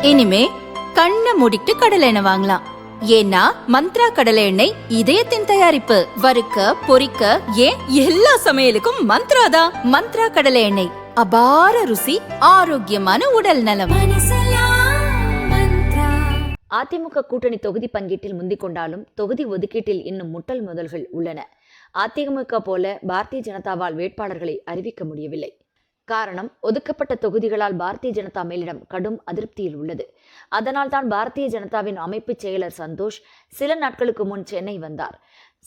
இனிமே கண்ணை மூடிட்டு கடலை எண்ணெய் வாங்கலாம். ஏன்னா மந்த்ரா கடலை எண்ணெய் இதயத்தின் தயாரிப்பு. வறுக்க பொரிக்க ஏன் எல்லா சமையலுக்கும் மந்த்ரா தான். மந்த்ரா கடலை எண்ணெய், அபார ருசி, ஆரோக்கியமான உடல் நலம். அதிமுக கூட்டணி தொகுதி பங்கீட்டில் முந்திக் கொண்டாலும் தொகுதி ஒதுக்கீட்டில் இன்னும் முட்டல் முதல்கள் உள்ளன. அதிமுக போல பாரதிய ஜனதாவால் வேட்பாளர்களை அறிவிக்க முடியவில்லை. காரணம், ஒதுக்கப்பட்ட தொகுதிகளால் பாரதிய ஜனதா மேலிடம் கடும் அதிருப்தியில் உள்ளது. அதனால்தான் பாரதிய ஜனதாவின் அமைப்பு செயலர் சந்தோஷ் சில நாட்களுக்கு முன் சென்னை வந்தார்.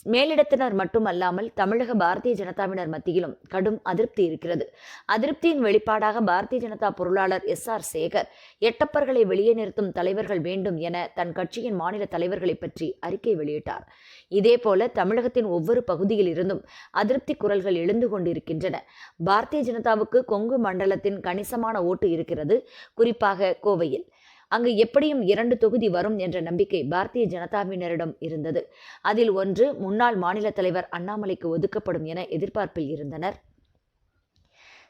மேலிடத்தினர் மட்டுமல்லாமல் தமிழக பாரதிய ஜனதாவினர் மத்தியிலும் கடும் அதிருப்தி இருக்கிறது. அதிருப்தியின் வெளிப்பாடாக பாரதிய ஜனதா பொருளாளர் SR சேகர் எட்டப்பர்களை வெளியே நிறுத்தும் தலைவர்கள் வேண்டும் என தன் கட்சியின் மாநில தலைவர்களை பற்றி அறிக்கை வெளியிட்டார். இதேபோல தமிழகத்தின் ஒவ்வொரு பகுதியில் இருந்தும் அதிருப்தி குரல்கள் எழுந்து கொண்டிருக்கின்றன. பாரதிய ஜனதாவுக்கு கொங்கு மண்டலத்தின் கணிசமான ஓட்டு இருக்கிறது, குறிப்பாக கோவையில். அங்கு எப்படியும் 2 தொகுதி வரும் என்ற நம்பிக்கை பாரதிய ஜனதாவினரிடம் இருந்தது. அதில் ஒன்று முன்னாள் மாநில தலைவர் அண்ணாமலைக்கு ஒதுக்கப்படும் என எதிர்பார்ப்பில் இருந்தனர்.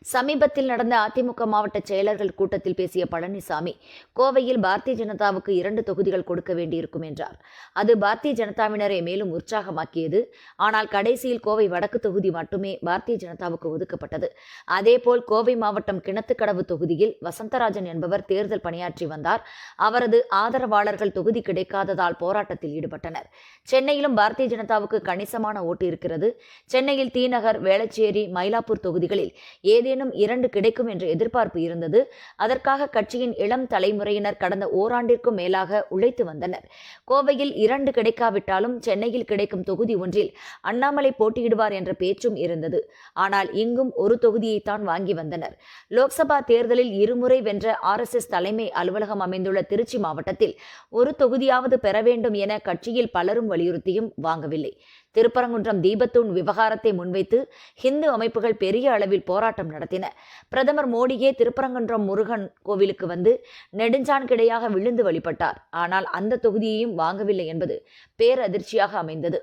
சமீபத்தில் நடந்த அதிமுக மாவட்ட செயலர்கள் கூட்டத்தில் பேசிய பழனிசாமி, கோவையில் பாரதிய ஜனதாவுக்கு 2 தொகுதிகள் கொடுக்க வேண்டியிருக்கும் என்றார். அது பாரதிய ஜனதாவினரை மேலும் உற்சாகமாக்கியது. ஆனால் கடைசியில் கோவை வடக்கு தொகுதி மட்டுமே பாரதிய ஜனதாவுக்கு ஒதுக்கப்பட்டது. அதேபோல் கோவை மாவட்டம் கிணத்துக்கடவு தொகுதியில் வசந்தராஜன் என்பவர் தேர்தல் பணியாற்றி வந்தார். அவரது ஆதரவாளர்கள் தொகுதி கிடைக்காததால் போராட்டத்தில் ஈடுபட்டனர். சென்னையிலும் பாரதிய ஜனதாவுக்கு கணிசமான ஓட்டு இருக்கிறது. சென்னையில் தீநகர், வேளச்சேரி, மயிலாப்பூர் தொகுதிகளில் ஏதேனும் 2 கிடைக்கும் என்ற எதிர்பார்ப்பு இருந்தது. அதற்காக கட்சியின் இளம் தலைமுறையினர் கடந்த ஓராண்டிற்கும் மேலாக உழைத்து வந்தனர். கோவையில் 2 கிடைக்காவிட்டாலும் சென்னையில் கிடைக்கும் தொகுதி ஒன்றில் அண்ணாமலை போட்டியிடுவார் என்ற பேச்சும் இருந்தது. ஆனால் இங்கும் ஒரு தொகுதியைத்தான் வாங்கி வந்தனர். லோக்சபா தேர்தலில் 2 முறை வென்ற RSS தலைமை அலுவலகம் அமைந்துள்ள திருச்சி மாவட்டத்தில் ஒரு தொகுதியாவது பெற வேண்டும் என கட்சியில் பலரும் வலியுறுத்தியும் வாங்கவில்லை. திருப்பரங்குன்றம் தீபத்தூண் விவகாரத்தை முன்வைத்து ஹிந்து அமைப்புகள் பெரிய அளவில் போராட்டம் நடத்தின. பிரதமர் மோடியே திருப்பரங்குன்றம் முருகன் கோவிலுக்கு வந்து நெடுஞ்சான் கிடையாக விழுந்து வழிபட்டார். ஆனால் அந்த தொகுதியையும் வாங்கவில்லை என்பது பேரதிர்ச்சியாக அமைந்தது.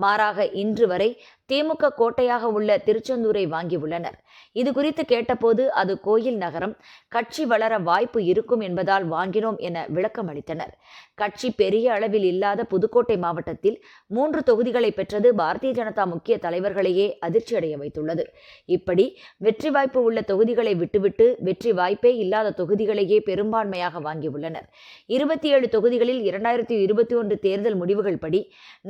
மாறாக இன்று வரை திமுக கோட்டையாக உள்ள திருச்செந்தூரை வாங்கியுள்ளனர். இது குறித்து கேட்டபோது அது கோயில் நகரம், கட்சி வளர வாய்ப்பு இருக்கும் என்பதால் வாங்கினோம் என விளக்கம் அளித்தனர். கட்சி பெரிய அளவில் இல்லாத புதுக்கோட்டை மாவட்டத்தில் 3 தொகுதிகளை பெற்றது பாரதிய ஜனதா முக்கிய தலைவர்களையே அதிர்ச்சியடைய வைத்துள்ளது. இப்படி வெற்றி வாய்ப்பு உள்ள தொகுதிகளை விட்டுவிட்டு வெற்றி வாய்ப்பே இல்லாத தொகுதிகளையே பெரும்பான்மையாக வாங்கியுள்ளனர். 27 தொகுதிகளில் 2021 தேர்தல் முடிவுகள் படி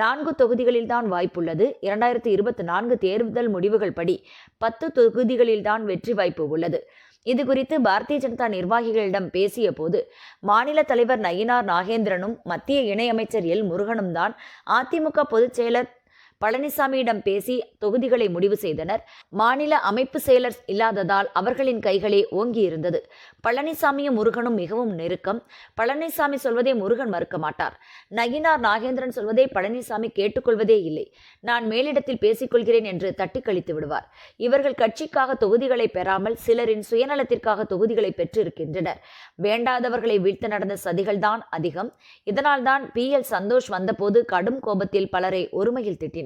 4 தொகுதிகளில்தான் வாய்ப்புள்ளது. 2024 தேர்தல் முடிவுகள் படி 10 தொகுதிகளில்தான் வெற்றி வாய்ப்பு உள்ளது. இது குறித்து பாரதிய ஜனதா நிர்வாகிகளிடம் பேசிய போது மாநில தலைவர் நயினார் நாகேந்திரனும் மத்திய இணையமைச்சர் முருகனும் தான் அதிமுக பொதுச் செயலர் பழனிசாமியிடம் பேசி தொகுதிகளை முடிவு செய்தனர். மாநில அமைப்பு செயலர் இல்லாததால் அவர்களின் கைகளே ஓங்கி இருந்தது. பழனிசாமியும் முருகனும் மிகவும் நெருக்கம். பழனிசாமி சொல்வதை முருகன் மறுக்க மாட்டார். நயினார் நாகேந்திரன் சொல்வதை பழனிசாமி கேட்டுக்கொள்வதே இல்லை. நான் மேலிடத்தில் பேசிக்கொள்கிறேன் என்று தட்டி கழித்து விடுவார். இவர்கள் கட்சிக்காக தொகுதிகளை பெறாமல் சிலரின் சுயநலத்திற்காக தொகுதிகளை பெற்றிருக்கின்றனர். வேண்டாதவர்களை வீழ்த்த நடந்த சதிகள்தான் அதிகம். இதனால்தான் PL சந்தோஷ் வந்தபோது கடும் கோபத்தில் பலரை ஒருமையில் திட்டினார்.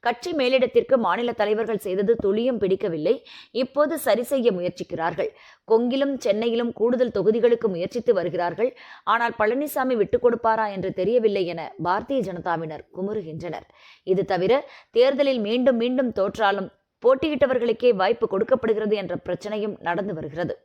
கட்சி மேலிடத்திற்கு மாநில தலைவர்கள் செய்தது துளியும் பிடிக்கவில்லை. இப்போது சரி செய்ய முயற்சிக்கிறார்கள். கொங்கிலும் சென்னையிலும் கூடுதல் தொகுதிகளுக்கு முயற்சித்து வருகிறார்கள். ஆனால் பழனிசாமி விட்டுக் கொடுப்பாரா என்று தெரியவில்லை என பாரதிய ஜனதாவினர் குமுறுகின்றனர். இது தவிர தேர்தலில் மீண்டும் மீண்டும் தோற்றாலும் போட்டியிட்டவர்களுக்கே வாய்ப்பு கொடுக்கப்படுகிறது என்ற பிரச்சனையும் நடந்து வருகிறது.